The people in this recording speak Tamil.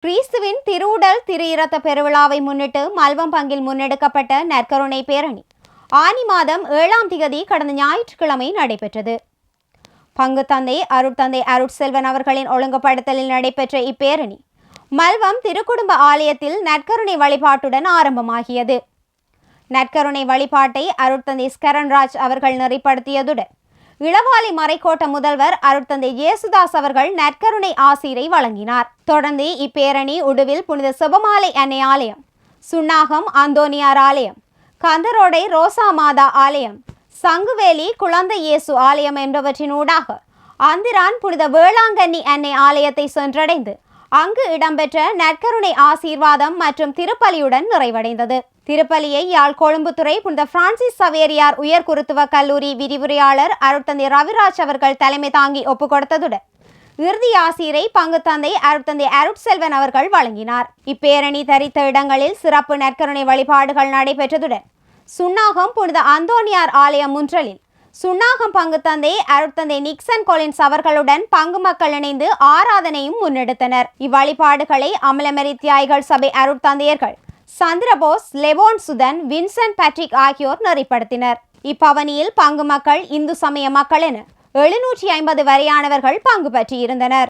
கிறிஸ்துவின் திருவுடல் திரு இரத்த பெருவிழாவை முன்னிட்டு மல்வம் பங்கில் முன்னெடுக்கப்பட்ட நற்கருணை பேரணி ஆனி மாதம் 7ஆம் திகதி கடந்த ஞாயிற்றுக்கிழமை நடைபெற்றது. பங்கு தந்தை அருட்தந்தை அருட்செல்வன் அவர்களின் ஒழுங்குபடுத்தலில் நடைபெற்ற இப்பேரணி மல்வம் திருக்குடும்ப ஆலயத்தில் நற்கருணை வழிபாட்டுடன் ஆரம்பமாகியது. நற்கருணை வழிபாட்டை அருட்தந்தை ஸ்கரன்ராஜ் அவர்கள் நெறிப்படுத்தியதுடன் இளவாலை மறைக்கோட்ட முதல்வர் அருட்தந்தை இயேசுதாஸ் அவர்கள் நற்கருணை ஆசீரை வழங்கினார். தொடர்ந்து இப்பேரணி உடுவில் புனித செபமாலை அன்னை ஆலயம், சுன்னாகம் அந்தோனியார் ஆலயம், கந்தரோடை ரோசா மாதா ஆலயம், சங்குவேலி குழந்தை இயேசு ஆலயம் என்பவற்றினூடாக அந்திரான் புனித வேளாங்கண்ணி அன்னை ஆலயத்தை சென்றடைந்து அங்கு இடம்பெற்ற நற்கருணை ஆசீர்வாதம் மற்றும் திருப்பலியுடன் நிறைவடைந்தது. திருப்பலியை யாழ் கொழும்புத்துறை புனித பிரான்சிஸ் சவேரியார் உயர் குருத்துவ கல்லூரி விரிவுரையாளர் அருட்தந்தை ரவிராஜ் அவர்கள் தலைமை தாங்கி ஒப்புக்கொடுத்ததுடன் இறுதி ஆசீரை பங்கு தந்தை அருட்தந்தை அருட்செல்வன் அவர்கள் வழங்கினார். இப்பேரணி தரித்த இடங்களில் சிறப்பு நற்கருணை வழிபாடுகள் நடைபெற்றதுடன் சுன்னாகம் புனித அந்தோனியார் ஆலயம் முன்றலில் சுன்னாகம் பங்கு தந்தை அருட்தந்தை நிக்சன் கொலின்ஸ் அவர்களுடன் பங்கு மக்கள் இணைந்து ஆராதனையும் முன்னெடுத்தனர். இவ்வழிபாடுகளை அமலமெரி தியாய்கள் சபை அருட்தந்தையர்கள் Chandrabose, Levon Suthan, Vincent Patrick ஆகியோர் நெறிப்படுத்தினர். இப்பவனியில் பங்கு மக்கள், இந்து சமய மக்கள் என 750 வரையானவர்கள் பங்கு பற்றியிருந்தனர்.